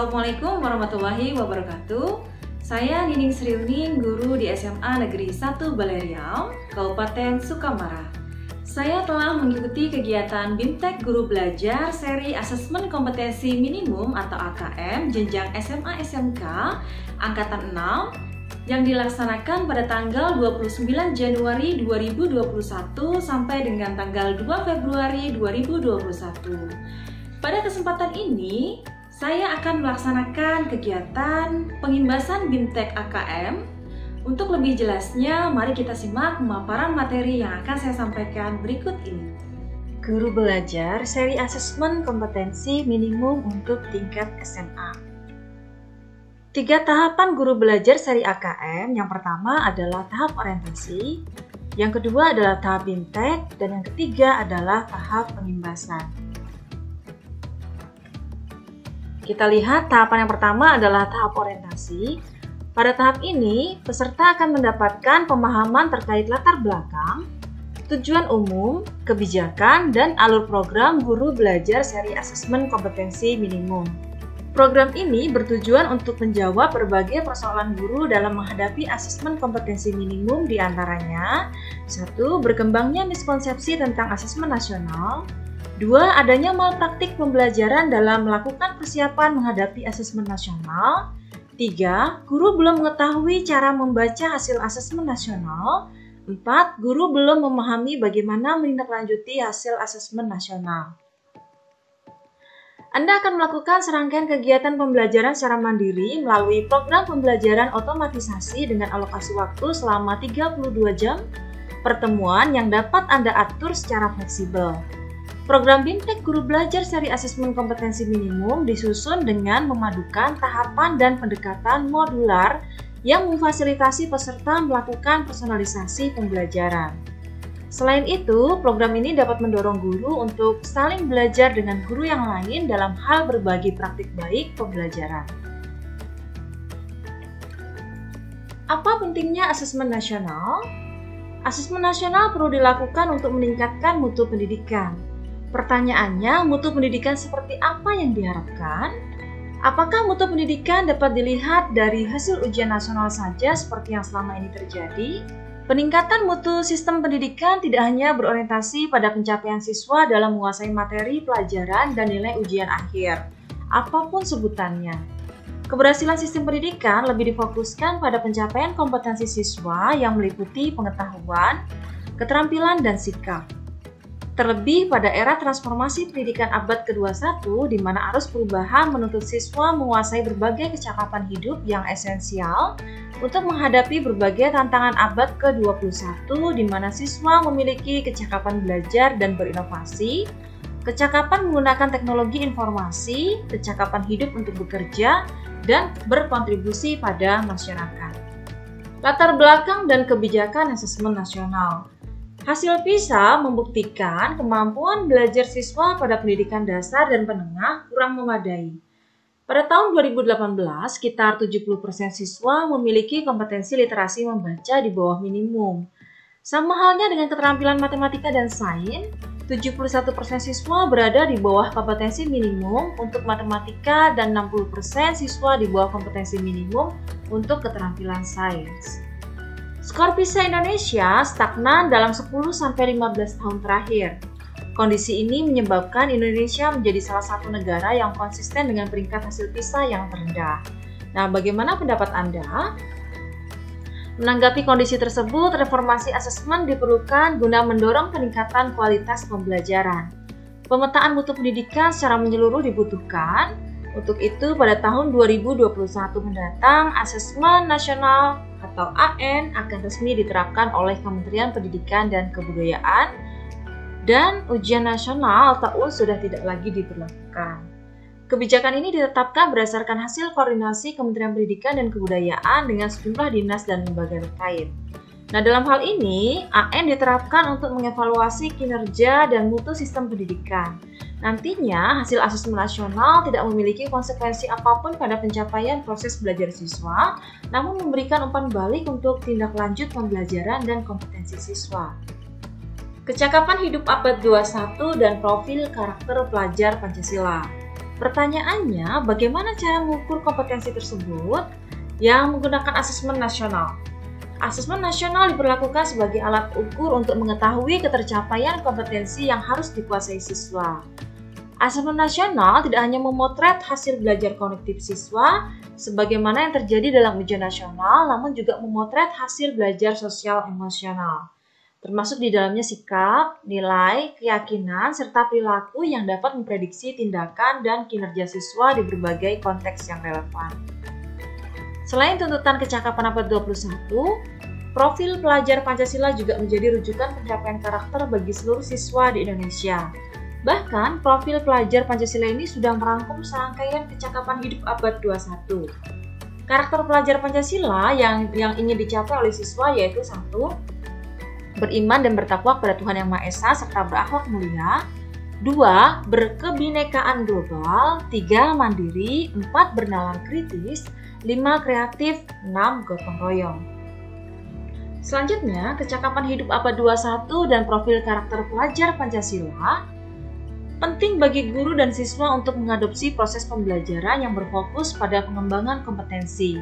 Assalamualaikum warahmatullahi wabarakatuh. Saya Nining Sriuning, guru di SMA Negeri 1 Baleriam, Kabupaten Sukamara. Saya telah mengikuti kegiatan BIMTEK Guru Belajar seri Asesmen Kompetensi Minimum atau AKM jenjang SMA SMK Angkatan 6 yang dilaksanakan pada tanggal 29 Januari 2021 sampai dengan tanggal 2 Februari 2021. Pada kesempatan ini, saya akan melaksanakan kegiatan pengimbasan BIMTEK AKM. Untuk lebih jelasnya, mari kita simak pemaparan materi yang akan saya sampaikan berikut ini. Guru Belajar seri Asesmen Kompetensi Minimum untuk tingkat SMA. 3 tahapan guru belajar seri AKM. Yang pertama adalah tahap orientasi, yang kedua adalah tahap BIMTEK, dan yang ketiga adalah tahap pengimbasan. Kita lihat tahapan yang pertama adalah tahap orientasi. Pada tahap ini, peserta akan mendapatkan pemahaman terkait latar belakang, tujuan umum, kebijakan, dan alur program guru belajar seri asesmen kompetensi minimum. Program ini bertujuan untuk menjawab berbagai persoalan guru dalam menghadapi asesmen kompetensi minimum, di antaranya 1. Berkembangnya miskonsepsi tentang asesmen nasional, 2. Adanya malpraktik pembelajaran dalam melakukan persiapan menghadapi asesmen nasional, 3. Guru belum mengetahui cara membaca hasil asesmen nasional, 4. Guru belum memahami bagaimana menindaklanjuti hasil asesmen nasional. Anda akan melakukan serangkaian kegiatan pembelajaran secara mandiri melalui program pembelajaran otomatisasi dengan alokasi waktu selama 32 jam pertemuan yang dapat Anda atur secara fleksibel. Program BIMTEK Guru Belajar seri Asesmen Kompetensi Minimum disusun dengan memadukan tahapan dan pendekatan modular yang memfasilitasi peserta melakukan personalisasi pembelajaran. Selain itu, program ini dapat mendorong guru untuk saling belajar dengan guru yang lain dalam hal berbagi praktik baik pembelajaran. Apa pentingnya asesmen nasional? Asesmen nasional perlu dilakukan untuk meningkatkan mutu pendidikan. Pertanyaannya, mutu pendidikan seperti apa yang diharapkan? Apakah mutu pendidikan dapat dilihat dari hasil ujian nasional saja seperti yang selama ini terjadi? Peningkatan mutu sistem pendidikan tidak hanya berorientasi pada pencapaian siswa dalam menguasai materi pelajaran dan nilai ujian akhir, apapun sebutannya. Keberhasilan sistem pendidikan lebih difokuskan pada pencapaian kompetensi siswa yang meliputi pengetahuan, keterampilan, dan sikap. Terlebih pada era transformasi pendidikan abad ke-21 di mana arus perubahan menuntut siswa menguasai berbagai kecakapan hidup yang esensial untuk menghadapi berbagai tantangan abad ke-21 di mana siswa memiliki kecakapan belajar dan berinovasi, kecakapan menggunakan teknologi informasi, kecakapan hidup untuk bekerja, dan berkontribusi pada masyarakat. Latar belakang dan kebijakan asesmen nasional. Hasil PISA membuktikan kemampuan belajar siswa pada pendidikan dasar dan menengah kurang memadai. Pada tahun 2018, sekitar 70% siswa memiliki kompetensi literasi membaca di bawah minimum. Sama halnya dengan keterampilan matematika dan sains, 71% siswa berada di bawah kompetensi minimum untuk matematika dan 60% siswa di bawah kompetensi minimum untuk keterampilan sains. Skor PISA Indonesia stagnan dalam 10-15 tahun terakhir. Kondisi ini menyebabkan Indonesia menjadi salah satu negara yang konsisten dengan peringkat hasil PISA yang terendah. Nah, bagaimana pendapat Anda? Menanggapi kondisi tersebut, reformasi asesmen diperlukan guna mendorong peningkatan kualitas pembelajaran. Pemetaan mutu pendidikan secara menyeluruh dibutuhkan. Untuk itu, pada tahun 2021 mendatang, asesmen nasional atau AN akan resmi diterapkan oleh Kementerian Pendidikan dan Kebudayaan, dan ujian nasional atau UN sudah tidak lagi diberlakukan. Kebijakan ini ditetapkan berdasarkan hasil koordinasi Kementerian Pendidikan dan Kebudayaan dengan sejumlah dinas dan lembaga terkait. Nah, dalam hal ini, AN diterapkan untuk mengevaluasi kinerja dan mutu sistem pendidikan. Nantinya, hasil asesmen nasional tidak memiliki konsekuensi apapun pada pencapaian proses belajar siswa, namun memberikan umpan balik untuk tindak lanjut pembelajaran dan kompetensi siswa. Kecakapan hidup abad 21 dan profil karakter pelajar Pancasila. Pertanyaannya, bagaimana cara mengukur kompetensi tersebut? Yang menggunakan asesmen nasional. Asesmen nasional diberlakukan sebagai alat ukur untuk mengetahui ketercapaian kompetensi yang harus dikuasai siswa. Asesmen nasional tidak hanya memotret hasil belajar kognitif siswa sebagaimana yang terjadi dalam ujian nasional, namun juga memotret hasil belajar sosial emosional, termasuk di dalamnya sikap, nilai, keyakinan, serta perilaku yang dapat memprediksi tindakan dan kinerja siswa di berbagai konteks yang relevan. Selain tuntutan kecakapan abad 21, profil pelajar Pancasila juga menjadi rujukan pencapaian karakter bagi seluruh siswa di Indonesia. Bahkan, profil pelajar Pancasila ini sudah merangkum serangkaian kecakapan hidup abad 21. Karakter pelajar Pancasila yang ingin dicapai oleh siswa yaitu 1. Beriman dan bertakwa kepada Tuhan Yang Maha Esa serta berakhlak mulia. 2. Berkebinekaan global. 3. Mandiri. 4. Bernalar kritis. 5. Kreatif. 6. Gotong royong. Selanjutnya, kecakapan hidup abad 21 dan profil karakter pelajar Pancasila penting bagi guru dan siswa untuk mengadopsi proses pembelajaran yang berfokus pada pengembangan kompetensi.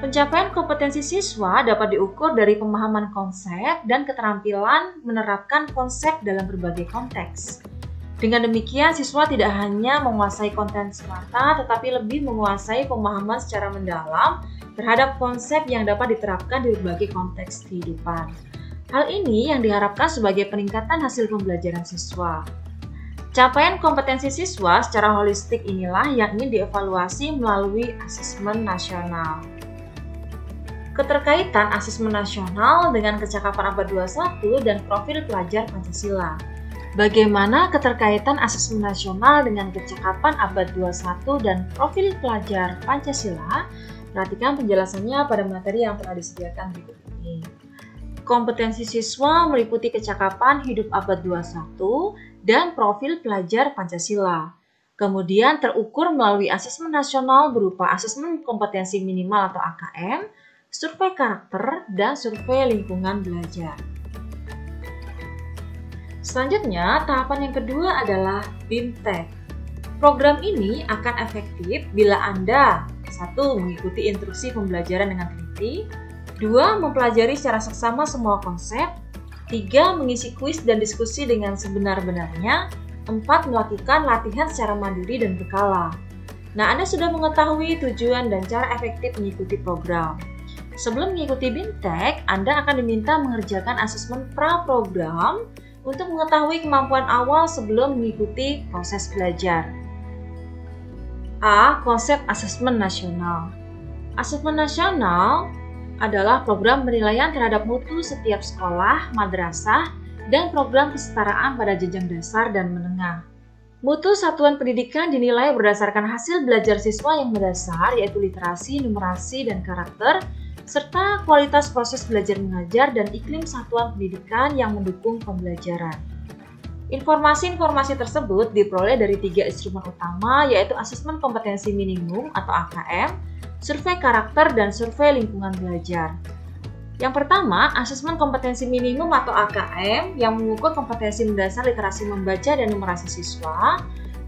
Pencapaian kompetensi siswa dapat diukur dari pemahaman konsep dan keterampilan menerapkan konsep dalam berbagai konteks. Dengan demikian, siswa tidak hanya menguasai konten semata, tetapi lebih menguasai pemahaman secara mendalam terhadap konsep yang dapat diterapkan di berbagai konteks kehidupan. Hal ini yang diharapkan sebagai peningkatan hasil pembelajaran siswa. Capaian kompetensi siswa secara holistik inilah yang ingin dievaluasi melalui asesmen nasional. Keterkaitan asesmen nasional dengan kecakapan abad 21 dan profil pelajar Pancasila. Bagaimana keterkaitan asesmen nasional dengan kecakapan abad 21 dan profil pelajar Pancasila? Perhatikan penjelasannya pada materi yang telah disediakan berikut ini. Kompetensi siswa meliputi kecakapan hidup abad 21 dan profil pelajar Pancasila. Kemudian terukur melalui asesmen nasional berupa asesmen kompetensi minimal atau AKM, survei karakter, dan survei lingkungan belajar. Selanjutnya, tahapan yang kedua adalah BIMTEK. Program ini akan efektif bila Anda 1. Mengikuti instruksi pembelajaran dengan teliti, 2. Mempelajari secara seksama semua konsep, 3. Mengisi kuis dan diskusi dengan sebenar-benarnya, 4. Melakukan latihan secara mandiri dan berkala. Nah, Anda sudah mengetahui tujuan dan cara efektif mengikuti program. Sebelum mengikuti BIMTEK, Anda akan diminta mengerjakan asesmen pra-program untuk mengetahui kemampuan awal sebelum mengikuti proses belajar. A. Konsep asesmen nasional. Asesmen nasional adalah program penilaian terhadap mutu setiap sekolah, madrasah, dan program kesetaraan pada jenjang dasar dan menengah. Mutu satuan pendidikan dinilai berdasarkan hasil belajar siswa yang mendasar, yaitu literasi, numerasi, dan karakter, serta kualitas proses belajar mengajar dan iklim satuan pendidikan yang mendukung pembelajaran. Informasi-informasi tersebut diperoleh dari 3 instrumen utama, yaitu asesmen kompetensi minimum atau AKM, survei karakter, dan survei lingkungan belajar. Yang pertama, asesmen kompetensi minimum atau AKM yang mengukur kompetensi mendasar literasi membaca dan numerasi siswa.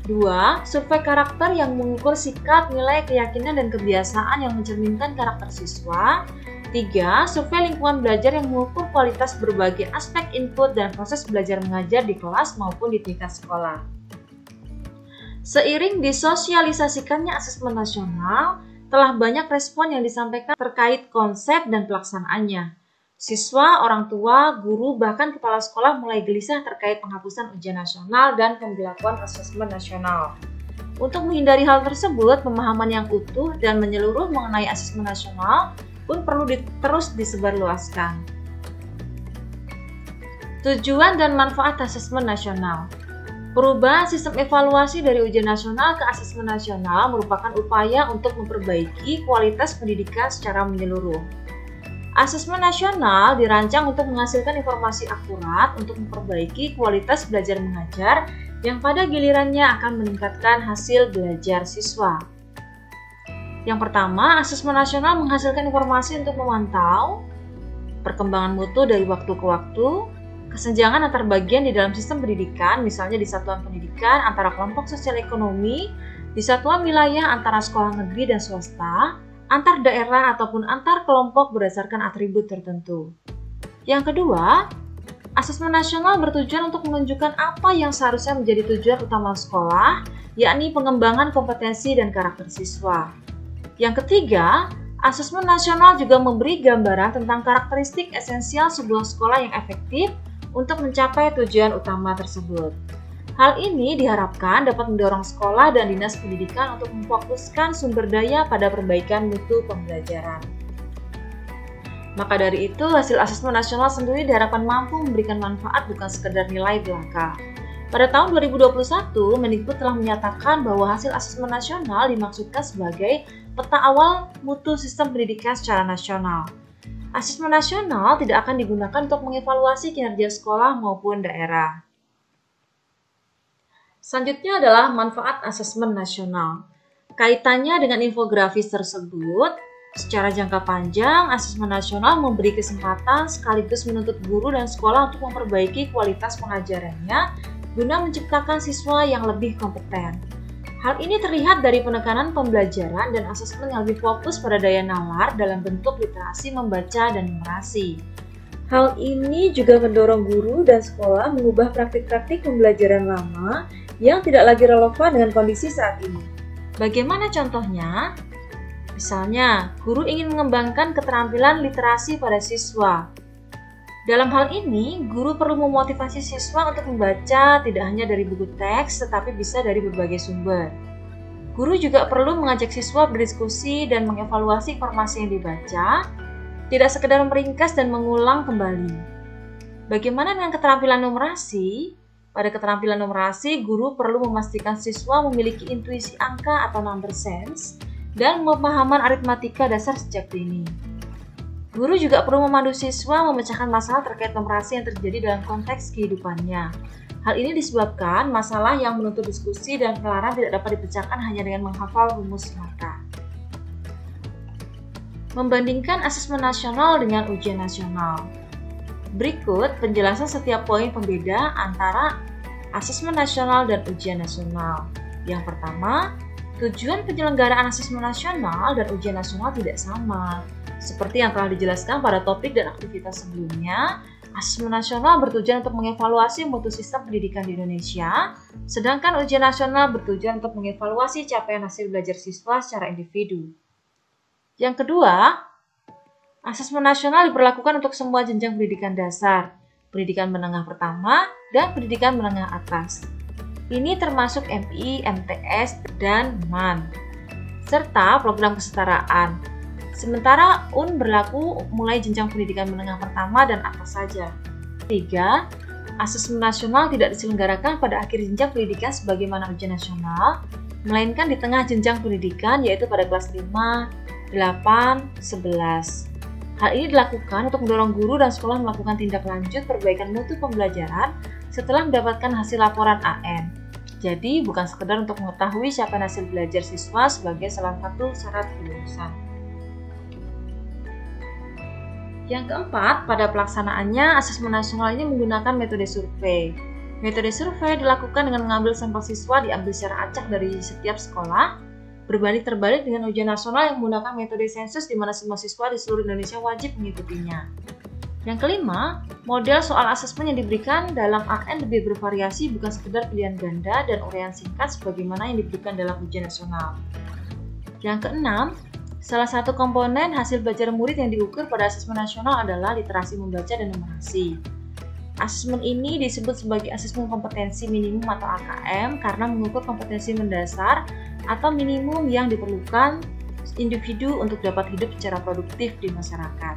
2. Survei karakter yang mengukur sikap, nilai, keyakinan, dan kebiasaan yang mencerminkan karakter siswa. 3. Survei lingkungan belajar yang mengukur kualitas berbagai aspek input dan proses belajar mengajar di kelas maupun di tingkat sekolah. Seiring disosialisasikannya asesmen nasional, telah banyak respon yang disampaikan terkait konsep dan pelaksanaannya. Siswa, orang tua, guru, bahkan kepala sekolah mulai gelisah terkait penghapusan ujian nasional dan pemberlakuan asesmen nasional. Untuk menghindari hal tersebut, pemahaman yang utuh dan menyeluruh mengenai asesmen nasional pun perlu terus disebarluaskan. Tujuan dan manfaat asesmen nasional. Perubahan sistem evaluasi dari ujian nasional ke asesmen nasional merupakan upaya untuk memperbaiki kualitas pendidikan secara menyeluruh. Asesmen nasional dirancang untuk menghasilkan informasi akurat untuk memperbaiki kualitas belajar mengajar yang pada gilirannya akan meningkatkan hasil belajar siswa. Yang pertama, asesmen nasional menghasilkan informasi untuk memantau perkembangan mutu dari waktu ke waktu, kesenjangan antar bagian di dalam sistem pendidikan, misalnya di satuan pendidikan, antara kelompok sosial ekonomi, di satuan wilayah antara sekolah negeri dan swasta, antar daerah ataupun antar kelompok berdasarkan atribut tertentu. Yang kedua, asesmen nasional bertujuan untuk menunjukkan apa yang seharusnya menjadi tujuan utama sekolah, yakni pengembangan kompetensi dan karakter siswa. Yang ketiga, asesmen nasional juga memberi gambaran tentang karakteristik esensial sebuah sekolah yang efektif untuk mencapai tujuan utama tersebut. Hal ini diharapkan dapat mendorong sekolah dan dinas pendidikan untuk memfokuskan sumber daya pada perbaikan mutu pembelajaran. Maka dari itu, hasil asesmen nasional sendiri diharapkan mampu memberikan manfaat bukan sekedar nilai belaka. Pada tahun 2021, Mendikbud telah menyatakan bahwa hasil asesmen nasional dimaksudkan sebagai peta awal mutu sistem pendidikan secara nasional. Asesmen nasional tidak akan digunakan untuk mengevaluasi kinerja sekolah maupun daerah. Selanjutnya adalah manfaat asesmen nasional. Kaitannya dengan infografis tersebut, secara jangka panjang, asesmen nasional memberi kesempatan sekaligus menuntut guru dan sekolah untuk memperbaiki kualitas pengajarannya guna menciptakan siswa yang lebih kompeten. Hal ini terlihat dari penekanan pembelajaran dan asesmen yang lebih fokus pada daya nalar dalam bentuk literasi membaca dan numerasi. Hal ini juga mendorong guru dan sekolah mengubah praktik-praktik pembelajaran lama yang tidak lagi relevan dengan kondisi saat ini. Bagaimana contohnya? Misalnya, guru ingin mengembangkan keterampilan literasi pada siswa. Dalam hal ini, guru perlu memotivasi siswa untuk membaca tidak hanya dari buku teks, tetapi bisa dari berbagai sumber. Guru juga perlu mengajak siswa berdiskusi dan mengevaluasi informasi yang dibaca, tidak sekedar meringkas dan mengulang kembali. Bagaimana dengan keterampilan numerasi? Pada keterampilan numerasi, guru perlu memastikan siswa memiliki intuisi angka atau number sense dan pemahaman aritmatika dasar sejak dini. Guru juga perlu memandu siswa memecahkan masalah terkait numerasi yang terjadi dalam konteks kehidupannya. Hal ini disebabkan masalah yang menuntut diskusi dan penalaran tidak dapat dipecahkan hanya dengan menghafal rumus semata. Membandingkan asesmen nasional dengan ujian nasional. Berikut penjelasan setiap poin pembeda antara asesmen nasional dan ujian nasional. Yang pertama, tujuan penyelenggaraan asesmen nasional dan ujian nasional tidak sama. Seperti yang telah dijelaskan pada topik dan aktivitas sebelumnya, asesmen nasional bertujuan untuk mengevaluasi mutu sistem pendidikan di Indonesia, sedangkan ujian nasional bertujuan untuk mengevaluasi capaian hasil belajar siswa secara individu. Yang kedua, asesmen nasional diberlakukan untuk semua jenjang pendidikan dasar, pendidikan menengah pertama, dan pendidikan menengah atas. Ini termasuk MI, MTS, dan MAN, serta program kesetaraan. Sementara UN berlaku mulai jenjang pendidikan menengah pertama dan atas saja. 3. Asesmen nasional tidak diselenggarakan pada akhir jenjang pendidikan sebagaimana ujian nasional, melainkan di tengah jenjang pendidikan yaitu pada kelas 5, 8, 11. Hal ini dilakukan untuk mendorong guru dan sekolah melakukan tindak lanjut perbaikan mutu pembelajaran setelah mendapatkan hasil laporan AN. Jadi, bukan sekedar untuk mengetahui capaian hasil belajar siswa sebagai salah satu syarat kelulusan. Yang keempat, pada pelaksanaannya, asesmen nasional ini menggunakan metode survei. Metode survei dilakukan dengan mengambil sampel siswa diambil secara acak dari setiap sekolah, berbanding terbalik dengan ujian nasional yang menggunakan metode sensus di mana semua siswa di seluruh Indonesia wajib mengikutinya. Yang kelima, model soal asesmen yang diberikan dalam AN lebih bervariasi bukan sekedar pilihan ganda dan uraian singkat sebagaimana yang diberikan dalam ujian nasional. Yang keenam, salah satu komponen hasil belajar murid yang diukur pada asesmen nasional adalah literasi membaca dan numerasi. Asesmen ini disebut sebagai asesmen kompetensi minimum atau AKM karena mengukur kompetensi mendasar atau minimum yang diperlukan individu untuk dapat hidup secara produktif di masyarakat.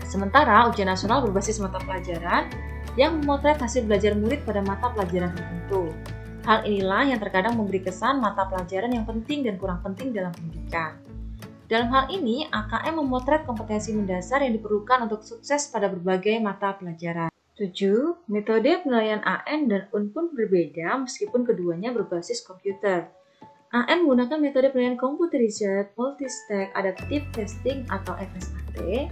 Sementara ujian nasional berbasis mata pelajaran yang memotret hasil belajar murid pada mata pelajaran tertentu. Hal inilah yang terkadang memberi kesan mata pelajaran yang penting dan kurang penting dalam pendidikan. Dalam hal ini, AKM memotret kompetensi mendasar yang diperlukan untuk sukses pada berbagai mata pelajaran. 7. Metode penilaian AN dan UN pun berbeda meskipun keduanya berbasis komputer. AN menggunakan metode penilaian computerized multi-stack adaptive testing atau MSAT.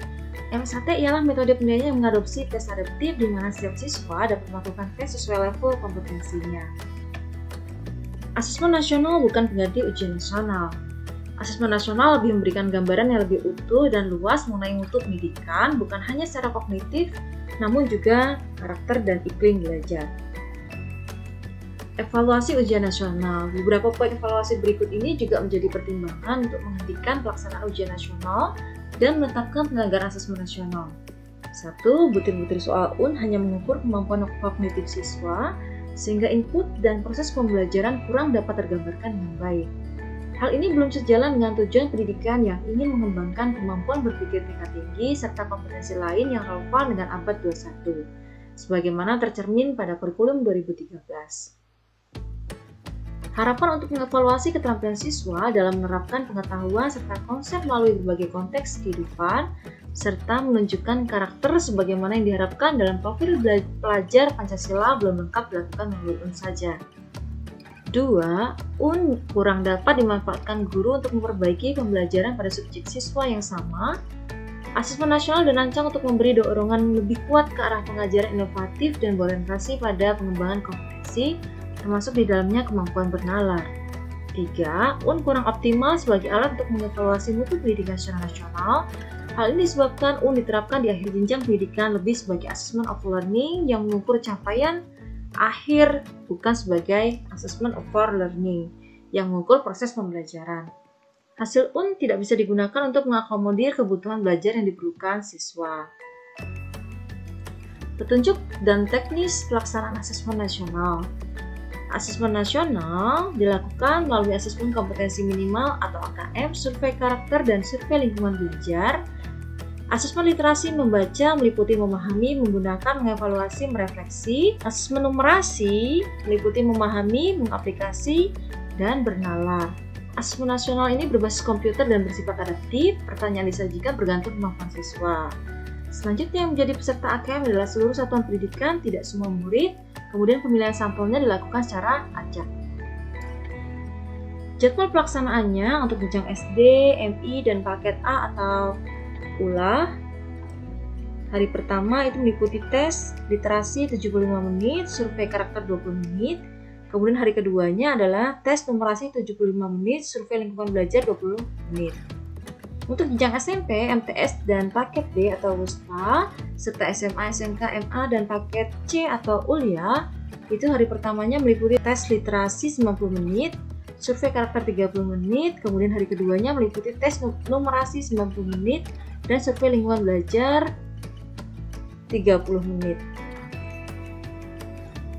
MSAT ialah metode penilaian yang mengadopsi tes adaptif di mana setiap siswa dapat melakukan tes sesuai level kompetensinya. Asesmen nasional bukan pengganti ujian nasional. Asesmen nasional lebih memberikan gambaran yang lebih utuh dan luas mengenai mutu pendidikan, bukan hanya secara kognitif, namun juga karakter dan iklim belajar. Evaluasi ujian nasional. Beberapa poin evaluasi berikut ini juga menjadi pertimbangan untuk menghentikan pelaksanaan ujian nasional dan menetapkan penyelenggaraan asesmen nasional. 1. Butir-butir soal UN hanya mengukur kemampuan kognitif siswa, sehingga input dan proses pembelajaran kurang dapat tergambarkan dengan baik. Hal ini belum sejalan dengan tujuan pendidikan yang ingin mengembangkan kemampuan berpikir tingkat tinggi serta kompetensi lain yang relevan dengan abad 21, sebagaimana tercermin pada kurikulum 2013. Harapan untuk mengevaluasi keterampilan siswa dalam menerapkan pengetahuan serta konsep melalui berbagai konteks kehidupan, serta menunjukkan karakter sebagaimana yang diharapkan dalam profil pelajar Pancasila belum lengkap dilakukan melalui UN saja. 2. UN kurang dapat dimanfaatkan guru untuk memperbaiki pembelajaran pada subjek siswa yang sama. Asesmen nasional dirancang untuk memberi dorongan lebih kuat ke arah pengajaran inovatif dan berorientasi pada pengembangan kompetensi, termasuk di dalamnya kemampuan bernalar. 3. UN kurang optimal sebagai alat untuk mengevaluasi mutu pendidikan secara nasional. Hal ini disebabkan UN diterapkan di akhir jenjang pendidikan lebih sebagai assessment of learning yang mengukur capaian akhir, bukan sebagai assessment of core learning yang mengukur proses pembelajaran. Hasil UN tidak bisa digunakan untuk mengakomodir kebutuhan belajar yang diperlukan siswa. Petunjuk dan teknis pelaksanaan asesmen nasional. Asesmen nasional dilakukan melalui asesmen kompetensi minimal atau AKM, survei karakter, dan survei lingkungan belajar. Asesmen literasi membaca meliputi memahami, menggunakan, mengevaluasi, merefleksi. Asesmen numerasi meliputi memahami, mengaplikasi, dan bernalar. Asesmen nasional ini berbasis komputer dan bersifat adaptif. Pertanyaan disajikan bergantung kemampuan siswa. Selanjutnya yang menjadi peserta AKM adalah seluruh satuan pendidikan, tidak semua murid. Kemudian pemilihan sampelnya dilakukan secara acak. Jadwal pelaksanaannya untuk jenjang SD, MI, dan paket A atau ULA. Hari pertama itu meliputi tes literasi 75 menit, survei karakter 20 menit. Kemudian hari keduanya adalah tes numerasi 75 menit, survei lingkungan belajar 20 menit. Untuk jenjang SMP, MTS, dan paket D atau WUSPA, serta SMA, SMK, MA, dan paket C atau ULIA, itu hari pertamanya meliputi tes literasi 90 menit, survei karakter 30 menit, kemudian hari keduanya meliputi tes numerasi 90 menit, dan survei lingkungan belajar 30 menit.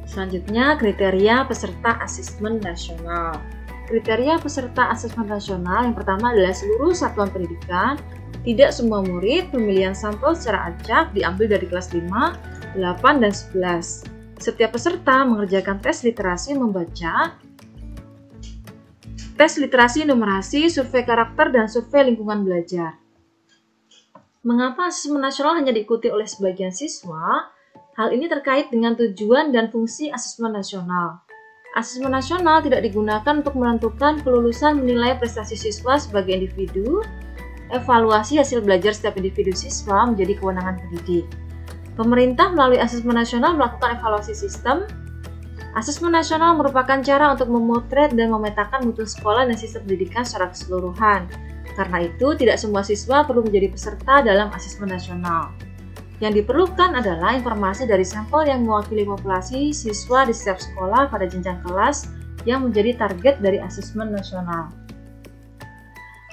Selanjutnya, kriteria peserta asesmen nasional. Kriteria peserta asesmen nasional yang pertama adalah seluruh satuan pendidikan, tidak semua murid, pemilihan sampel secara acak diambil dari kelas 5, 8, dan 11. Setiap peserta mengerjakan tes literasi membaca, tes literasi numerasi, survei karakter, dan survei lingkungan belajar. Mengapa asesmen nasional hanya diikuti oleh sebagian siswa? Hal ini terkait dengan tujuan dan fungsi asesmen nasional. Asesmen nasional tidak digunakan untuk menentukan kelulusan menilai prestasi siswa sebagai individu. Evaluasi hasil belajar setiap individu siswa menjadi kewenangan pendidik. Pemerintah melalui asesmen nasional melakukan evaluasi sistem. Asesmen nasional merupakan cara untuk memotret dan memetakan mutu sekolah dan sistem pendidikan secara keseluruhan. Karena itu, tidak semua siswa perlu menjadi peserta dalam asesmen nasional. Yang diperlukan adalah informasi dari sampel yang mewakili populasi siswa di setiap sekolah pada jenjang kelas yang menjadi target dari asesmen nasional.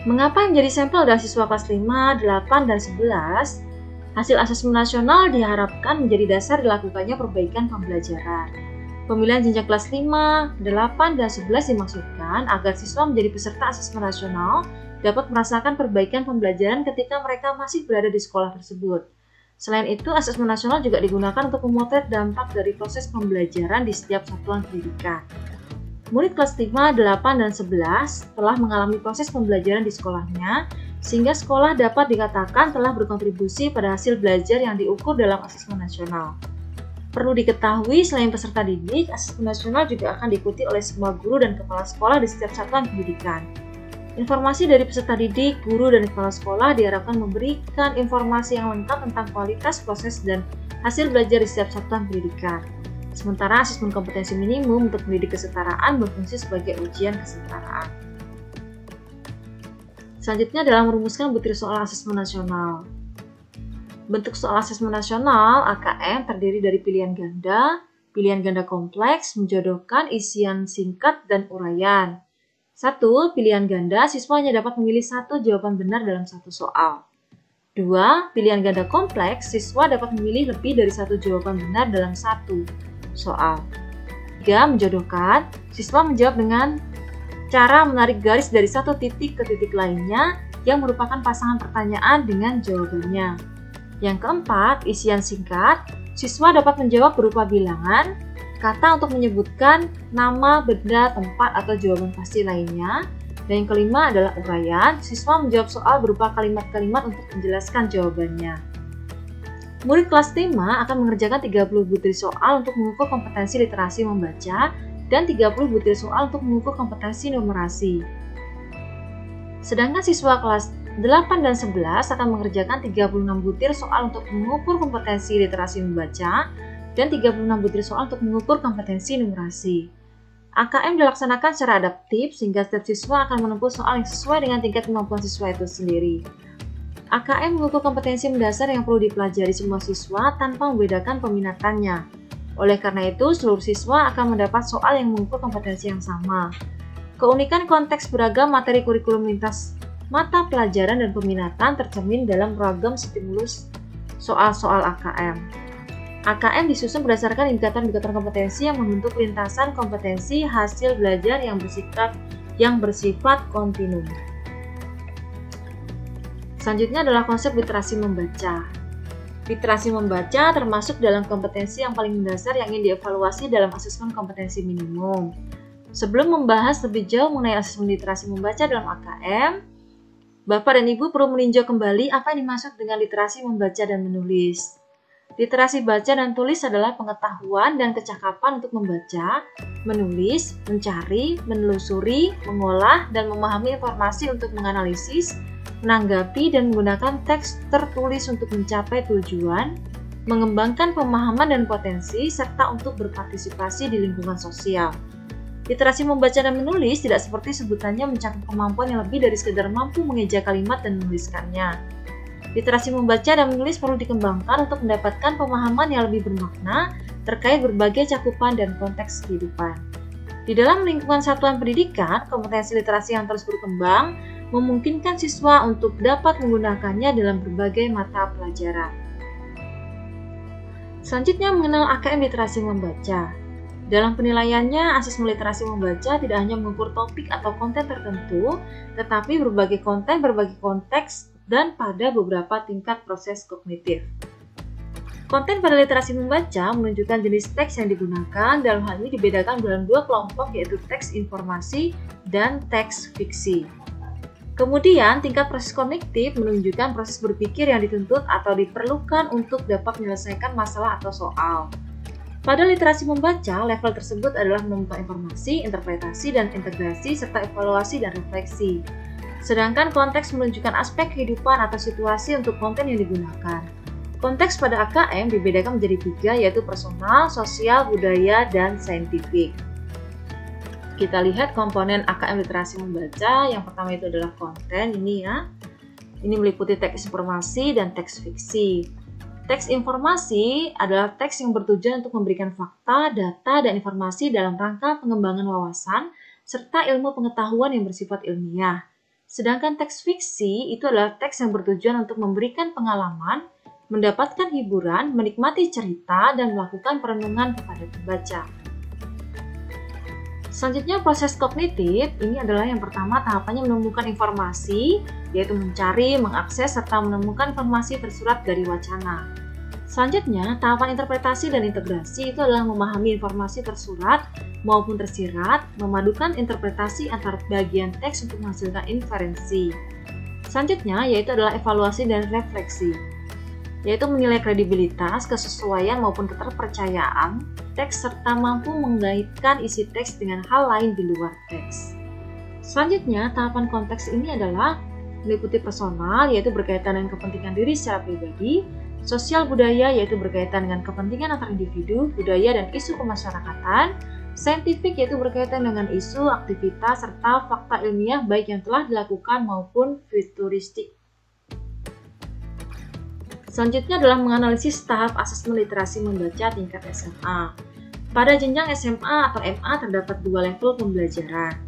Mengapa yang menjadi sampel adalah siswa kelas 5, 8, dan 11? Hasil asesmen nasional diharapkan menjadi dasar dilakukannya perbaikan pembelajaran. Pemilihan jenjang kelas 5, 8, dan 11 dimaksudkan agar siswa menjadi peserta asesmen nasional dapat merasakan perbaikan pembelajaran ketika mereka masih berada di sekolah tersebut. Selain itu, asesmen nasional juga digunakan untuk memotret dampak dari proses pembelajaran di setiap satuan pendidikan. Murid kelas 5, 8, dan 11 telah mengalami proses pembelajaran di sekolahnya, sehingga sekolah dapat dikatakan telah berkontribusi pada hasil belajar yang diukur dalam asesmen nasional. Perlu diketahui, selain peserta didik, asesmen nasional juga akan diikuti oleh semua guru dan kepala sekolah di setiap satuan pendidikan. Informasi dari peserta didik, guru, dan kepala sekolah diharapkan memberikan informasi yang lengkap tentang kualitas, proses, dan hasil belajar di setiap satuan pendidikan. Sementara asesmen kompetensi minimum untuk mendidik kesetaraan berfungsi sebagai ujian kesetaraan. Selanjutnya adalah merumuskan butir soal asesmen nasional. Bentuk soal asesmen nasional AKM terdiri dari pilihan ganda kompleks, menjodohkan, isian singkat, dan uraian. 1. Pilihan ganda, siswa hanya dapat memilih satu jawaban benar dalam satu soal. 2. Pilihan ganda kompleks, siswa dapat memilih lebih dari satu jawaban benar dalam satu soal. 3. Menjodohkan, siswa menjawab dengan cara menarik garis dari satu titik ke titik lainnya yang merupakan pasangan pertanyaan dengan jawabannya. Yang keempat, isian singkat, siswa dapat menjawab berupa bilangan, kata untuk menyebutkan nama, benda, tempat, atau jawaban pasti lainnya. Dan yang kelima adalah uraian, siswa menjawab soal berupa kalimat-kalimat untuk menjelaskan jawabannya. Murid kelas 5 akan mengerjakan 30 butir soal untuk mengukur kompetensi literasi membaca dan 30 butir soal untuk mengukur kompetensi numerasi. Sedangkan siswa kelas 8 dan 11 akan mengerjakan 36 butir soal untuk mengukur kompetensi literasi membaca dan 36 butir soal untuk mengukur kompetensi numerasi. AKM dilaksanakan secara adaptif sehingga setiap siswa akan menempuh soal yang sesuai dengan tingkat kemampuan siswa itu sendiri. AKM mengukur kompetensi mendasar yang perlu dipelajari semua siswa tanpa membedakan peminatannya. Oleh karena itu, seluruh siswa akan mendapat soal yang mengukur kompetensi yang sama. Keunikan konteks beragam materi kurikulum lintas mata pelajaran dan peminatan tercermin dalam ragam stimulus soal-soal AKM. AKM disusun berdasarkan indikator-indikator kompetensi yang membentuk lintasan kompetensi hasil belajar yang bersifat kontinum. Selanjutnya adalah konsep literasi membaca. Literasi membaca termasuk dalam kompetensi yang paling mendasar yang ingin dievaluasi dalam asesmen kompetensi minimum. Sebelum membahas lebih jauh mengenai asesmen literasi membaca dalam AKM, Bapak dan Ibu perlu meninjau kembali apa yang dimaksud dengan literasi membaca dan menulis. Literasi baca dan tulis adalah pengetahuan dan kecakapan untuk membaca, menulis, mencari, menelusuri, mengolah, dan memahami informasi untuk menganalisis, menanggapi, dan menggunakan teks tertulis untuk mencapai tujuan, mengembangkan pemahaman dan potensi, serta untuk berpartisipasi di lingkungan sosial. Literasi membaca dan menulis tidak seperti sebutannya mencakup kemampuan yang lebih dari sekedar mampu mengeja kalimat dan menuliskannya. Literasi membaca dan menulis perlu dikembangkan untuk mendapatkan pemahaman yang lebih bermakna terkait berbagai cakupan dan konteks kehidupan. Di dalam lingkungan satuan pendidikan, kompetensi literasi yang terus berkembang memungkinkan siswa untuk dapat menggunakannya dalam berbagai mata pelajaran. Selanjutnya mengenal AKM literasi membaca. Dalam penilaiannya, asesmen literasi membaca tidak hanya mengukur topik atau konten tertentu, tetapi berbagai konten, berbagai konteks, dan pada beberapa tingkat proses kognitif. Konten pada literasi membaca menunjukkan jenis teks yang digunakan, dalam hal ini dibedakan dalam dua kelompok yaitu teks informasi dan teks fiksi. Kemudian, tingkat proses kognitif menunjukkan proses berpikir yang dituntut atau diperlukan untuk dapat menyelesaikan masalah atau soal. Pada literasi membaca, level tersebut adalah menemukan informasi, interpretasi, dan integrasi, serta evaluasi dan refleksi. Sedangkan konteks menunjukkan aspek kehidupan atau situasi untuk konten yang digunakan. Konteks pada AKM dibedakan menjadi 3, yaitu personal, sosial, budaya, dan saintifik. Kita lihat komponen AKM literasi membaca. Yang pertama itu adalah konten, ini ya. Ini meliputi teks informasi dan teks fiksi. Teks informasi adalah teks yang bertujuan untuk memberikan fakta, data, dan informasi dalam rangka pengembangan wawasan, serta ilmu pengetahuan yang bersifat ilmiah. Sedangkan teks fiksi itu adalah teks yang bertujuan untuk memberikan pengalaman, mendapatkan hiburan, menikmati cerita, dan melakukan perenungan kepada pembaca. Selanjutnya proses kognitif, ini adalah yang pertama tahapannya menemukan informasi, yaitu mencari, mengakses, serta menemukan informasi tersurat dari wacana. Selanjutnya, tahapan interpretasi dan integrasi itu adalah memahami informasi tersurat maupun tersirat, memadukan interpretasi antar bagian teks untuk menghasilkan inferensi. Selanjutnya, yaitu adalah evaluasi dan refleksi, yaitu menilai kredibilitas, kesesuaian maupun keterpercayaan teks serta mampu mengaitkan isi teks dengan hal lain di luar teks. Selanjutnya, tahapan konteks ini adalah meliputi personal, yaitu berkaitan dengan kepentingan diri secara pribadi, Sosial budaya yaitu berkaitan dengan kepentingan antar individu, budaya, dan isu kemasyarakatan. Saintifik yaitu berkaitan dengan isu, aktivitas, serta fakta ilmiah baik yang telah dilakukan maupun futuristik. Selanjutnya adalah menganalisis tahap asesmen literasi membaca tingkat SMA. Pada jenjang SMA atau MA terdapat dua level pembelajaran.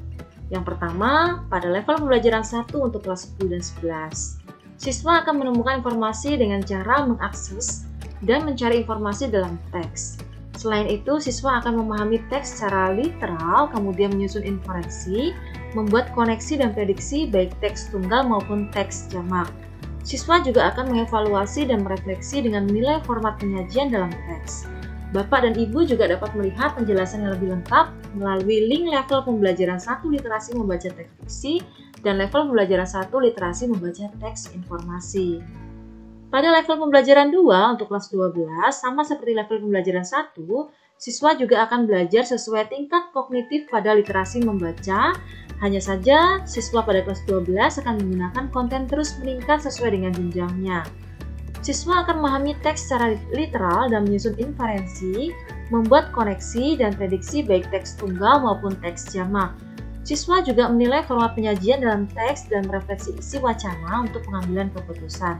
Yang pertama, pada level pembelajaran 1 untuk kelas 10 dan 11. Siswa akan menemukan informasi dengan cara mengakses dan mencari informasi dalam teks. Selain itu, siswa akan memahami teks secara literal, kemudian menyusun inferensi, membuat koneksi dan prediksi baik teks tunggal maupun teks jamak. Siswa juga akan mengevaluasi dan merefleksi dengan menilai format penyajian dalam teks. Bapak dan Ibu juga dapat melihat penjelasan yang lebih lengkap melalui link level pembelajaran 1 literasi membaca teks fiksi dan level pembelajaran 1 literasi membaca teks informasi. Pada level pembelajaran 2 untuk kelas 12, sama seperti level pembelajaran 1, siswa juga akan belajar sesuai tingkat kognitif pada literasi membaca. Hanya saja, siswa pada kelas 12 akan menggunakan konten terus meningkat sesuai dengan jenjangnya. Siswa akan memahami teks secara literal dan menyusun inferensi, membuat koneksi dan prediksi baik teks tunggal maupun teks jamak. Siswa juga menilai format penyajian dalam teks dan merefleksi isi wacana untuk pengambilan keputusan.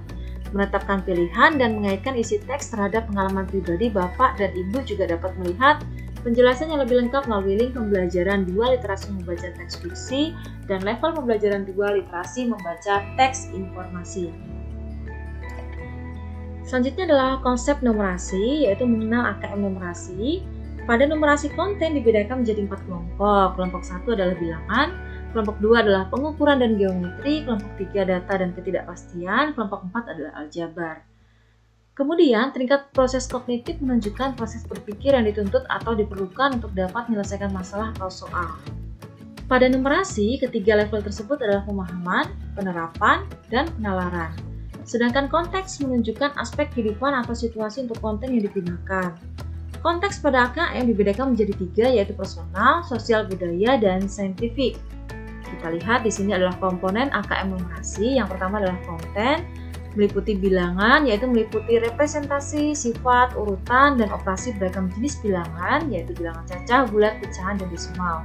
Menetapkan pilihan dan mengaitkan isi teks terhadap pengalaman pribadi Bapak dan Ibu juga dapat melihat penjelasan yang lebih lengkap melalui link pembelajaran 2 literasi membaca teks fiksi dan level pembelajaran 2 literasi membaca teks informasi. Selanjutnya adalah konsep numerasi, yaitu mengenal AKM numerasi. Pada numerasi konten dibedakan menjadi 4 kelompok. Kelompok 1 adalah bilangan, kelompok 2 adalah pengukuran dan geometri, kelompok 3 data dan ketidakpastian, kelompok 4 adalah aljabar. Kemudian, tingkat proses kognitif menunjukkan proses berpikir yang dituntut atau diperlukan untuk dapat menyelesaikan masalah atau soal. Pada numerasi, ketiga level tersebut adalah pemahaman, penerapan, dan penalaran. Sedangkan konteks menunjukkan aspek kehidupan atau situasi untuk konten yang digunakan. Konteks pada AKM dibedakan menjadi 3, yaitu personal, sosial budaya, dan saintifik. Kita lihat di sini adalah komponen AKM numerasi. Yang pertama adalah konten, meliputi bilangan, yaitu meliputi representasi, sifat, urutan, dan operasi beragam jenis bilangan, yaitu bilangan cacah, bulat, pecahan, dan desimal.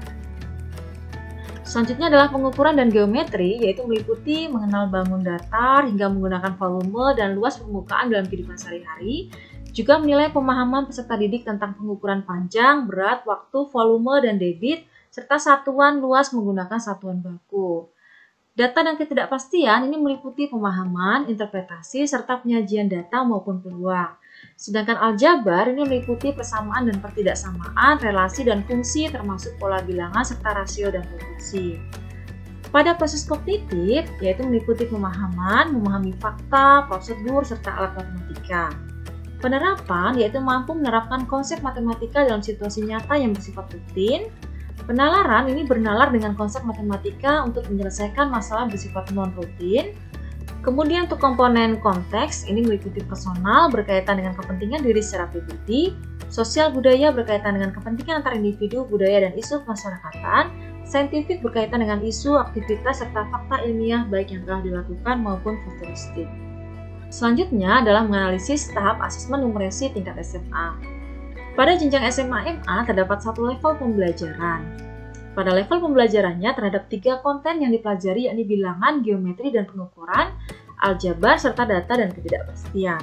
Selanjutnya adalah pengukuran dan geometri, yaitu meliputi mengenal bangun datar hingga menggunakan volume dan luas permukaan dalam kehidupan sehari-hari. Juga menilai pemahaman peserta didik tentang pengukuran panjang, berat, waktu, volume, dan debit, serta satuan luas menggunakan satuan baku. Data dan ketidakpastian ini meliputi pemahaman, interpretasi, serta penyajian data maupun peluang. Sedangkan aljabar ini meliputi persamaan dan pertidaksamaan, relasi dan fungsi termasuk pola bilangan serta rasio dan proporsi. Pada proses kognitif, yaitu meliputi pemahaman, memahami fakta, prosedur, serta alat matematika. Penerapan yaitu mampu menerapkan konsep matematika dalam situasi nyata yang bersifat rutin. Penalaran ini bernalar dengan konsep matematika untuk menyelesaikan masalah bersifat non-rutin. Kemudian untuk komponen konteks ini meliputi personal berkaitan dengan kepentingan diri secara pribadi, sosial budaya berkaitan dengan kepentingan antar individu, budaya, dan isu kemasyarakatan, saintifik berkaitan dengan isu, aktivitas, serta fakta ilmiah baik yang telah dilakukan maupun futuristik. Selanjutnya adalah menganalisis tahap asesmen numerasi tingkat SMA. Pada jenjang SMA-MA terdapat 1 level pembelajaran. Pada level pembelajarannya terhadap 3 konten yang dipelajari, yakni bilangan, geometri, dan pengukuran, aljabar, serta data dan ketidakpastian.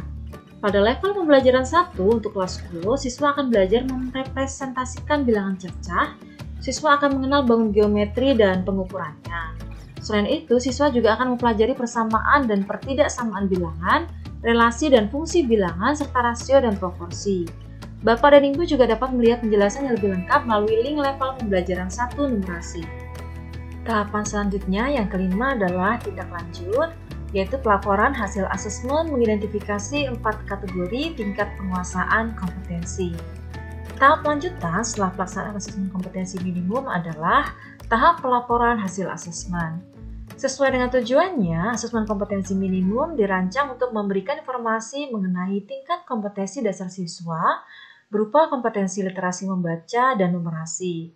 Pada level pembelajaran 1 untuk kelas 10, siswa akan belajar merepresentasikan bilangan cacah, siswa akan mengenal bangun geometri dan pengukurannya. Selain itu, siswa juga akan mempelajari persamaan dan pertidaksamaan bilangan, relasi dan fungsi bilangan, serta rasio dan proporsi. Bapak dan Ibu juga dapat melihat penjelasan yang lebih lengkap melalui link level pembelajaran 1 numerasi. Tahapan selanjutnya yang kelima adalah tindak lanjut, yaitu pelaporan hasil asesmen mengidentifikasi 4 kategori tingkat penguasaan kompetensi. Tahap lanjutan setelah pelaksanaan asesmen kompetensi minimum adalah tahap pelaporan hasil asesmen. Sesuai dengan tujuannya, asesmen kompetensi minimum dirancang untuk memberikan informasi mengenai tingkat kompetensi dasar siswa berupa kompetensi literasi membaca dan numerasi.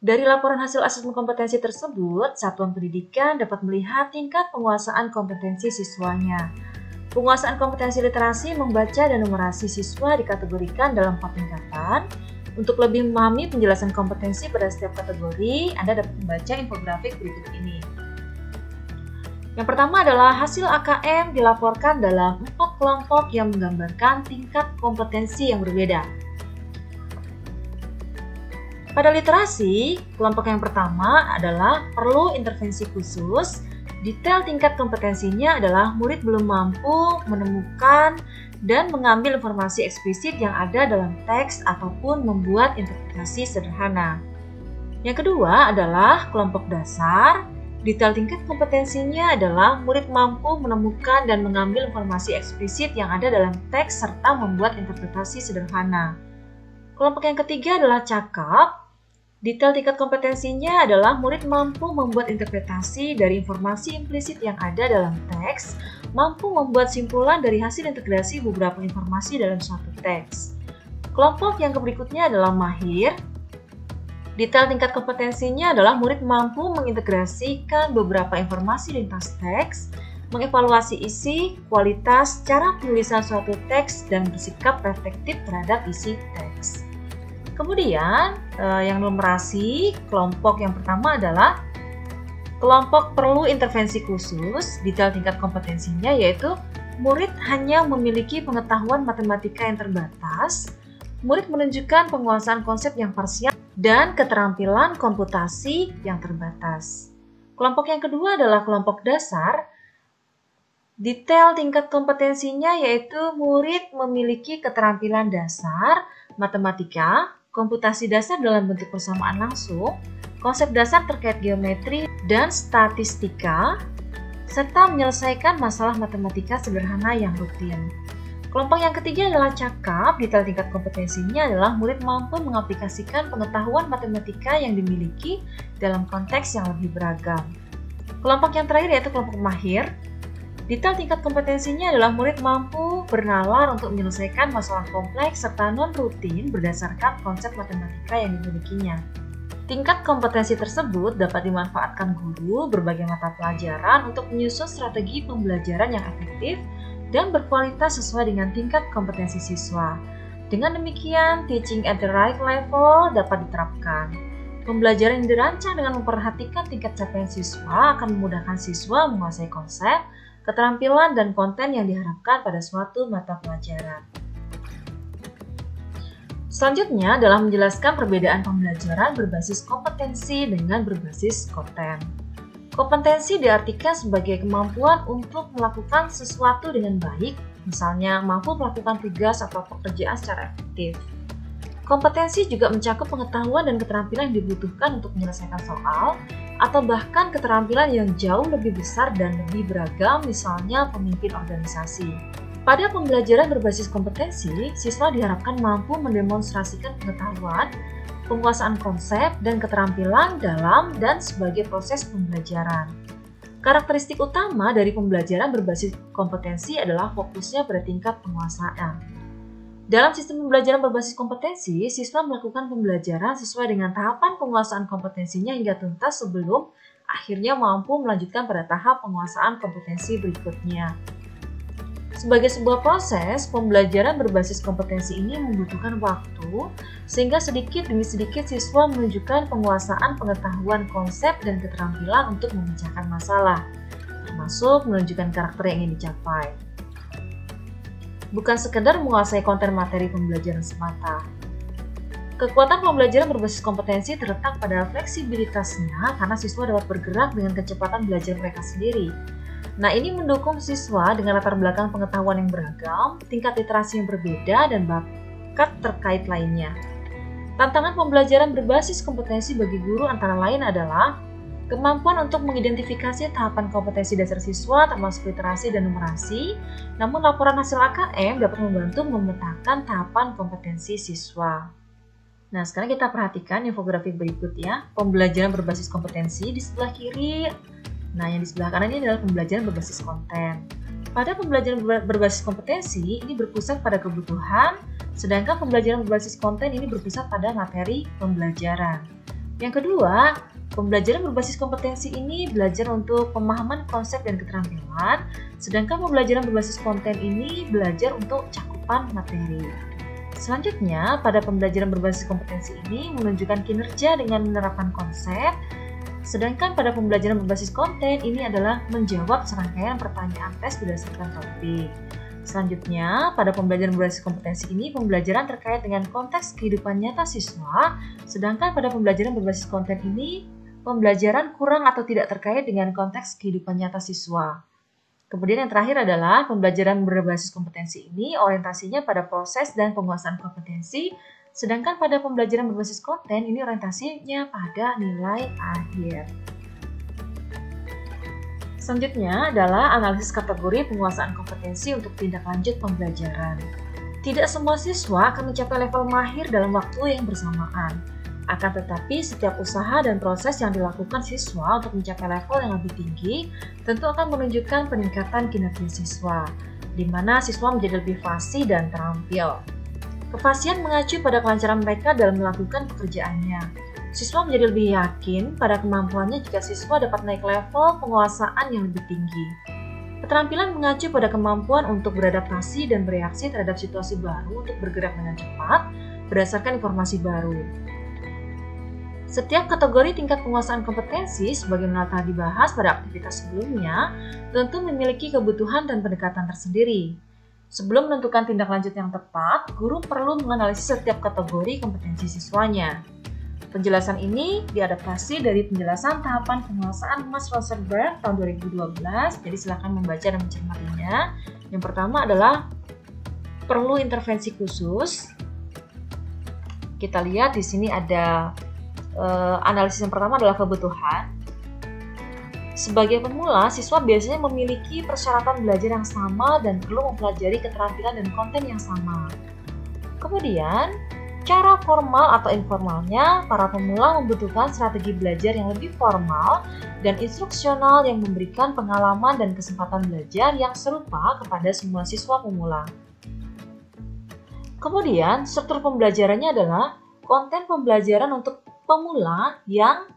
Dari laporan hasil asesmen kompetensi tersebut, satuan pendidikan dapat melihat tingkat penguasaan kompetensi siswanya. Penguasaan kompetensi literasi membaca dan numerasi siswa dikategorikan dalam 4 tingkatan. Untuk lebih memahami penjelasan kompetensi pada setiap kategori, Anda dapat membaca infografik berikut ini. Yang pertama adalah hasil AKM dilaporkan dalam 4 kelompok yang menggambarkan tingkat kompetensi yang berbeda. Pada literasi, kelompok yang pertama adalah perlu intervensi khusus. Detail tingkat kompetensinya adalah murid belum mampu menemukan dan mengambil informasi eksplisit yang ada dalam teks ataupun membuat interpretasi sederhana. Yang kedua adalah kelompok dasar. Detail tingkat kompetensinya adalah murid mampu menemukan dan mengambil informasi eksplisit yang ada dalam teks serta membuat interpretasi sederhana. Kelompok yang ketiga adalah cakap. Detail tingkat kompetensinya adalah murid mampu membuat interpretasi dari informasi implisit yang ada dalam teks, mampu membuat simpulan dari hasil integrasi beberapa informasi dalam suatu teks. Kelompok yang berikutnya adalah mahir. Detail tingkat kompetensinya adalah murid mampu mengintegrasikan beberapa informasi lintas teks, mengevaluasi isi, kualitas, cara penulisan suatu teks, dan bersikap reflektif terhadap isi teks. Kemudian, yang numerasi, kelompok yang pertama adalah kelompok perlu intervensi khusus. Detail tingkat kompetensinya yaitu murid hanya memiliki pengetahuan matematika yang terbatas, murid menunjukkan penguasaan konsep yang parsial, dan keterampilan komputasi yang terbatas. Kelompok yang kedua adalah kelompok dasar. Detail tingkat kompetensinya yaitu murid memiliki keterampilan dasar, matematika, komputasi dasar dalam bentuk persamaan langsung, konsep dasar terkait geometri dan statistika, serta menyelesaikan masalah matematika sederhana yang rutin. Kelompok yang ketiga adalah cakap. Detail tingkat kompetensinya adalah murid mampu mengaplikasikan pengetahuan matematika yang dimiliki dalam konteks yang lebih beragam. Kelompok yang terakhir yaitu kelompok mahir. Detail tingkat kompetensinya adalah murid mampu bernalar untuk menyelesaikan masalah kompleks serta non-rutin berdasarkan konsep matematika yang dimilikinya. Tingkat kompetensi tersebut dapat dimanfaatkan guru berbagai mata pelajaran untuk menyusun strategi pembelajaran yang efektif dan berkualitas sesuai dengan tingkat kompetensi siswa. Dengan demikian, teaching at the right level dapat diterapkan. Pembelajaran yang dirancang dengan memperhatikan tingkat capaian siswa akan memudahkan siswa menguasai konsep, keterampilan, dan konten yang diharapkan pada suatu mata pelajaran. Selanjutnya adalah menjelaskan perbedaan pembelajaran berbasis kompetensi dengan berbasis konten. Kompetensi diartikan sebagai kemampuan untuk melakukan sesuatu dengan baik, misalnya mampu melakukan tugas atau pekerjaan secara efektif. Kompetensi juga mencakup pengetahuan dan keterampilan yang dibutuhkan untuk menyelesaikan soal, atau bahkan keterampilan yang jauh lebih besar dan lebih beragam, misalnya pemimpin organisasi. Pada pembelajaran berbasis kompetensi, siswa diharapkan mampu mendemonstrasikan pengetahuan, penguasaan konsep, dan keterampilan dalam dan sebagai proses pembelajaran. Karakteristik utama dari pembelajaran berbasis kompetensi adalah fokusnya pada tingkat penguasaan. Dalam sistem pembelajaran berbasis kompetensi, siswa melakukan pembelajaran sesuai dengan tahapan penguasaan kompetensinya hingga tuntas sebelum akhirnya mampu melanjutkan pada tahap penguasaan kompetensi berikutnya. Sebagai sebuah proses, pembelajaran berbasis kompetensi ini membutuhkan waktu, sehingga sedikit demi sedikit siswa menunjukkan penguasaan pengetahuan konsep dan keterampilan untuk memecahkan masalah, termasuk menunjukkan karakter yang ingin dicapai. Bukan sekedar menguasai konten materi pembelajaran semata. Kekuatan pembelajaran berbasis kompetensi terletak pada fleksibilitasnya karena siswa dapat bergerak dengan kecepatan belajar mereka sendiri. Nah, ini mendukung siswa dengan latar belakang pengetahuan yang beragam, tingkat literasi yang berbeda, dan bakat terkait lainnya. Tantangan pembelajaran berbasis kompetensi bagi guru antara lain adalah kemampuan untuk mengidentifikasi tahapan kompetensi dasar siswa termasuk literasi dan numerasi, namun laporan hasil AKM dapat membantu memetakan tahapan kompetensi siswa. Nah, sekarang kita perhatikan infografik berikut ya. Pembelajaran berbasis kompetensi di sebelah kiri. Nah, yang di sebelah kanan ini adalah pembelajaran berbasis konten. Pada pembelajaran berbasis kompetensi, ini berpusat pada kebutuhan, sedangkan pembelajaran berbasis konten ini berpusat pada materi pembelajaran. Yang kedua, Pembelajaran berbasis kompetensi ini belajar untuk pemahaman konsep dan keterampilan, sedangkan pembelajaran berbasis konten ini belajar untuk cakupan materi. Selanjutnya, pada pembelajaran berbasis kompetensi ini menunjukkan kinerja dengan menerapkan konsep, sedangkan pada pembelajaran berbasis konten ini adalah menjawab serangkaian pertanyaan tes berdasarkan topik. Selanjutnya, pada pembelajaran berbasis kompetensi ini, pembelajaran terkait dengan konteks kehidupan nyata siswa, sedangkan pada pembelajaran berbasis konten ini, pembelajaran kurang atau tidak terkait dengan konteks kehidupan nyata siswa. Kemudian yang terakhir adalah pembelajaran berbasis kompetensi ini orientasinya pada proses dan penguasaan kompetensi, sedangkan pada pembelajaran berbasis konten ini orientasinya pada nilai akhir. Selanjutnya adalah analisis kategori penguasaan kompetensi untuk tindak lanjut pembelajaran. Tidak semua siswa akan mencapai level mahir dalam waktu yang bersamaan. Akan tetapi, setiap usaha dan proses yang dilakukan siswa untuk mencapai level yang lebih tinggi tentu akan menunjukkan peningkatan kinerja siswa, di mana siswa menjadi lebih fasih dan terampil. Kefasihan mengacu pada kelancaran mereka dalam melakukan pekerjaannya. Siswa menjadi lebih yakin pada kemampuannya jika siswa dapat naik level penguasaan yang lebih tinggi. Keterampilan mengacu pada kemampuan untuk beradaptasi dan bereaksi terhadap situasi baru untuk bergerak dengan cepat berdasarkan informasi baru. Setiap kategori tingkat penguasaan kompetensi, sebagaimana telah dibahas pada aktivitas sebelumnya, tentu memiliki kebutuhan dan pendekatan tersendiri. Sebelum menentukan tindak lanjut yang tepat, guru perlu menganalisis setiap kategori kompetensi siswanya. Penjelasan ini diadaptasi dari penjelasan tahapan penguasaan Mas Rosenberg tahun 2012, jadi silakan membaca dan mencermatinya. Yang pertama adalah perlu intervensi khusus. Kita lihat di sini ada analisis yang pertama adalah kebutuhan. Sebagai pemula, siswa biasanya memiliki persyaratan belajar yang sama dan perlu mempelajari keterampilan dan konten yang sama. Kemudian, cara formal atau informalnya, para pemula membutuhkan strategi belajar yang lebih formal dan instruksional yang memberikan pengalaman dan kesempatan belajar yang serupa kepada semua siswa pemula. Kemudian, struktur pembelajarannya adalah konten pembelajaran untuk pemula yang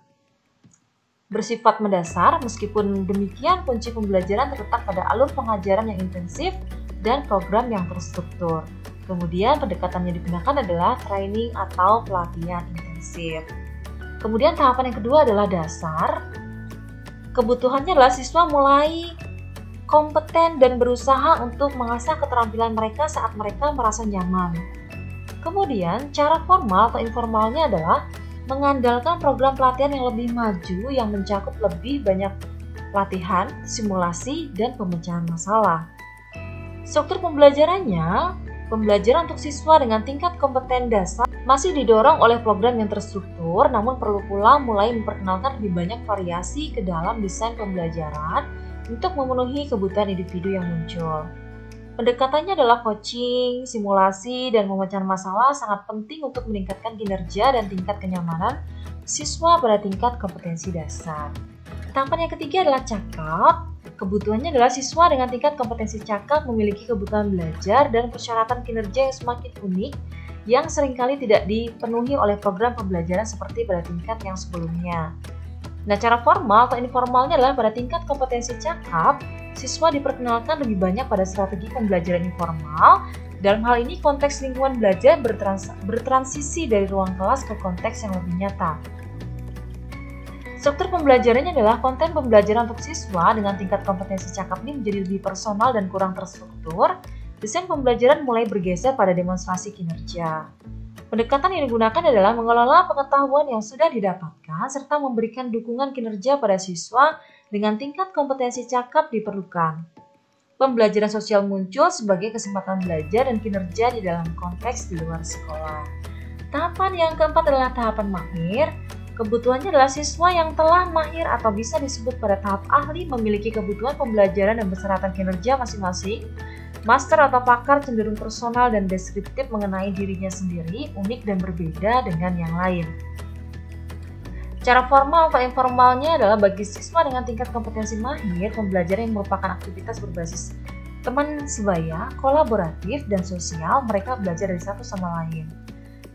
bersifat mendasar. Meskipun demikian, kunci pembelajaran terletak pada alur pengajaran yang intensif dan program yang terstruktur. Kemudian pendekatan yang digunakan adalah training atau pelatihan intensif. Kemudian tahapan yang kedua adalah dasar. Kebutuhannya adalah siswa mulai kompeten dan berusaha untuk mengasah keterampilan mereka saat mereka merasa nyaman. Kemudian cara formal atau informalnya adalah mengandalkan program pelatihan yang lebih maju yang mencakup lebih banyak latihan, simulasi, dan pemecahan masalah. Struktur pembelajarannya, pembelajaran untuk siswa dengan tingkat kompeten dasar masih didorong oleh program yang terstruktur, namun perlu pula mulai memperkenalkan lebih banyak variasi ke dalam desain pembelajaran untuk memenuhi kebutuhan individu yang muncul. Pendekatannya adalah coaching, simulasi, dan pemecahan masalah sangat penting untuk meningkatkan kinerja dan tingkat kenyamanan siswa pada tingkat kompetensi dasar. Tahapan yang ketiga adalah cakap. Kebutuhannya adalah siswa dengan tingkat kompetensi cakap memiliki kebutuhan belajar dan persyaratan kinerja yang semakin unik yang seringkali tidak dipenuhi oleh program pembelajaran seperti pada tingkat yang sebelumnya. Nah, cara formal atau informalnya adalah pada tingkat kompetensi cakap, siswa diperkenalkan lebih banyak pada strategi pembelajaran informal. Dalam hal ini, konteks lingkungan belajar bertransisi dari ruang kelas ke konteks yang lebih nyata. Struktur pembelajarannya adalah konten pembelajaran untuk siswa dengan tingkat kompetensi cakap ini menjadi lebih personal dan kurang terstruktur. Desain pembelajaran mulai bergeser pada demonstrasi kinerja. Pendekatan yang digunakan adalah mengelola pengetahuan yang sudah didapatkan serta memberikan dukungan kinerja pada siswa dengan tingkat kompetensi cakap diperlukan. Pembelajaran sosial muncul sebagai kesempatan belajar dan kinerja di dalam konteks di luar sekolah. Tahapan yang keempat adalah tahapan mahir. Kebutuhannya adalah siswa yang telah mahir atau bisa disebut pada tahap ahli memiliki kebutuhan pembelajaran dan persyaratan kinerja masing-masing. Master atau pakar cenderung personal dan deskriptif mengenai dirinya sendiri, unik dan berbeda dengan yang lain. Cara formal atau informalnya adalah bagi siswa dengan tingkat kompetensi mahir, pembelajaran yang merupakan aktivitas berbasis teman sebaya, kolaboratif, dan sosial, mereka belajar dari satu sama lain.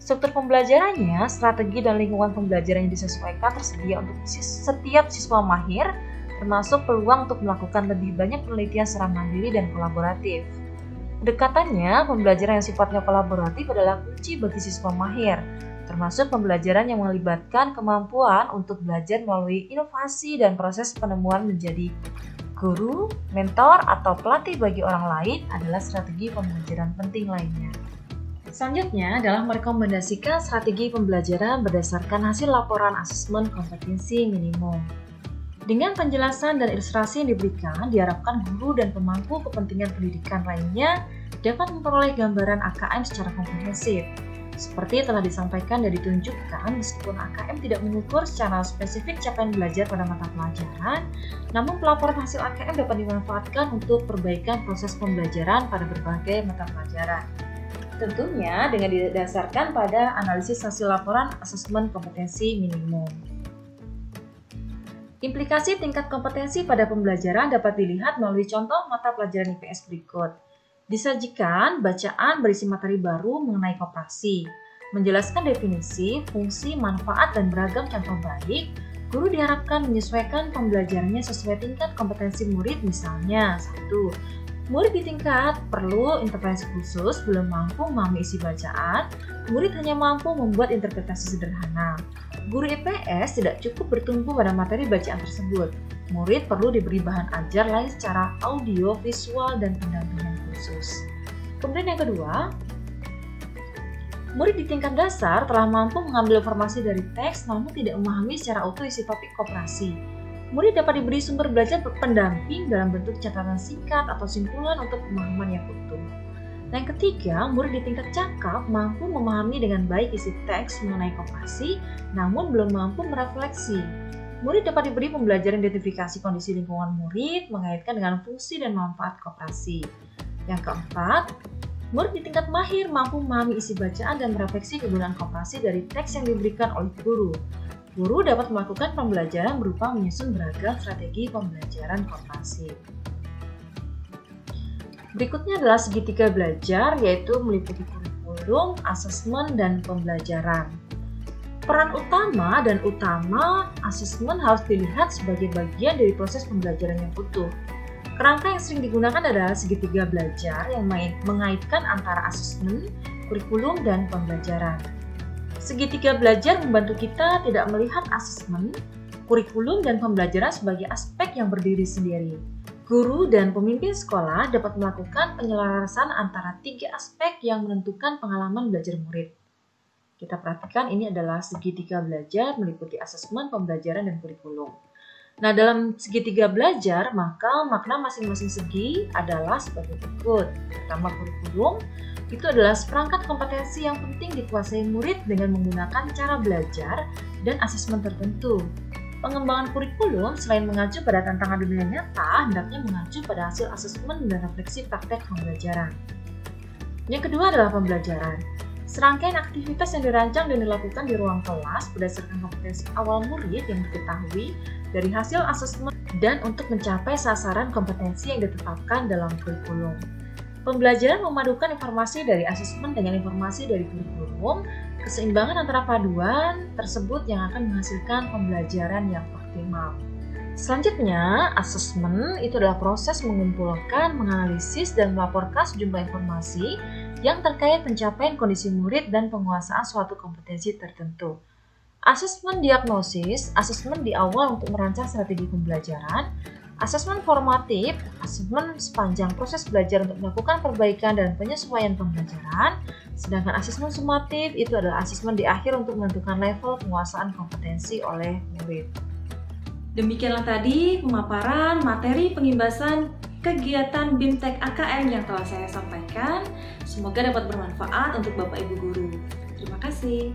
Struktur pembelajarannya, strategi dan lingkungan pembelajaran yang disesuaikan tersedia untuk setiap siswa mahir, termasuk peluang untuk melakukan lebih banyak penelitian secara mandiri dan kolaboratif. Pendekatannya, pembelajaran yang sifatnya kolaboratif adalah kunci bagi siswa mahir, termasuk pembelajaran yang melibatkan kemampuan untuk belajar melalui inovasi dan proses penemuan menjadi guru, mentor, atau pelatih bagi orang lain adalah strategi pembelajaran penting lainnya. Selanjutnya adalah merekomendasikan strategi pembelajaran berdasarkan hasil laporan asesmen kompetensi minimum. Dengan penjelasan dan ilustrasi yang diberikan, diharapkan guru dan pemangku kepentingan pendidikan lainnya dapat memperoleh gambaran AKM secara komprehensif. Seperti telah disampaikan dan ditunjukkan, meskipun AKM tidak mengukur secara spesifik capaian belajar pada mata pelajaran, namun pelaporan hasil AKM dapat dimanfaatkan untuk perbaikan proses pembelajaran pada berbagai mata pelajaran. Tentunya dengan didasarkan pada analisis hasil laporan asesmen kompetensi minimum. Implikasi tingkat kompetensi pada pembelajaran dapat dilihat melalui contoh mata pelajaran IPS berikut. Disajikan bacaan berisi materi baru mengenai koperasi, menjelaskan definisi, fungsi, manfaat, dan beragam contoh baik. Guru diharapkan menyesuaikan pembelajarannya sesuai tingkat kompetensi murid, misalnya 1. Murid di tingkat perlu intervensi khusus, belum mampu memahami isi bacaan, murid hanya mampu membuat interpretasi sederhana. Guru IPS tidak cukup bertumpu pada materi bacaan tersebut. Murid perlu diberi bahan ajar lain secara audio, visual, dan pendampingan khusus. Kemudian yang kedua, murid di tingkat dasar telah mampu mengambil informasi dari teks namun tidak memahami secara utuh isi topik koperasi. Murid dapat diberi sumber belajar pendamping dalam bentuk catatan singkat atau simpulan untuk pemahaman yang utuh. Yang ketiga, murid di tingkat cakap mampu memahami dengan baik isi teks mengenai koperasi, namun belum mampu merefleksi. Murid dapat diberi pembelajaran identifikasi kondisi lingkungan murid, mengaitkan dengan fungsi dan manfaat koperasi. Yang keempat, murid di tingkat mahir mampu memahami isi bacaan dan merefleksi kegunaan koperasi dari teks yang diberikan oleh guru. Guru dapat melakukan pembelajaran berupa menyusun beragam strategi pembelajaran koperasi. Berikutnya adalah segitiga belajar, yaitu meliputi kurikulum, asesmen, dan pembelajaran. Peran utama asesmen harus dilihat sebagai bagian dari proses pembelajaran yang utuh. Kerangka yang sering digunakan adalah segitiga belajar yang mengaitkan antara asesmen, kurikulum, dan pembelajaran. Segitiga belajar membantu kita tidak melihat asesmen, kurikulum, dan pembelajaran sebagai aspek yang berdiri sendiri. Guru dan pemimpin sekolah dapat melakukan penyelarasan antara tiga aspek yang menentukan pengalaman belajar murid. Kita perhatikan ini adalah segitiga belajar meliputi asesmen, pembelajaran, dan kurikulum. Nah, dalam segitiga belajar, maka makna masing-masing segi adalah sebagai berikut. Pertama, kurikulum. Itu adalah seperangkat kompetensi yang penting dikuasai murid dengan menggunakan cara belajar dan asesmen tertentu. Pengembangan kurikulum selain mengacu pada tantangan dunia nyata, hendaknya mengacu pada hasil asesmen dan refleksi praktek pembelajaran. Yang kedua adalah pembelajaran. Serangkaian aktivitas yang dirancang dan dilakukan di ruang kelas berdasarkan kompetensi awal murid yang diketahui dari hasil asesmen dan untuk mencapai sasaran kompetensi yang ditetapkan dalam kurikulum. Pembelajaran memadukan informasi dari asesmen dengan informasi dari kurikulum, keseimbangan antara paduan tersebut yang akan menghasilkan pembelajaran yang optimal. Selanjutnya, asesmen itu adalah proses mengumpulkan, menganalisis, dan melaporkan sejumlah informasi yang terkait pencapaian kondisi murid dan penguasaan suatu kompetensi tertentu. Asesmen diagnosis, asesmen di awal untuk merancang strategi pembelajaran. Asesmen formatif, asesmen sepanjang proses belajar untuk melakukan perbaikan dan penyesuaian pembelajaran. Sedangkan asesmen sumatif itu adalah asesmen di akhir untuk menentukan level penguasaan kompetensi oleh murid. Demikianlah tadi pemaparan materi pengimbasan kegiatan BIMTEK AKM yang telah saya sampaikan. Semoga dapat bermanfaat untuk Bapak Ibu Guru. Terima kasih.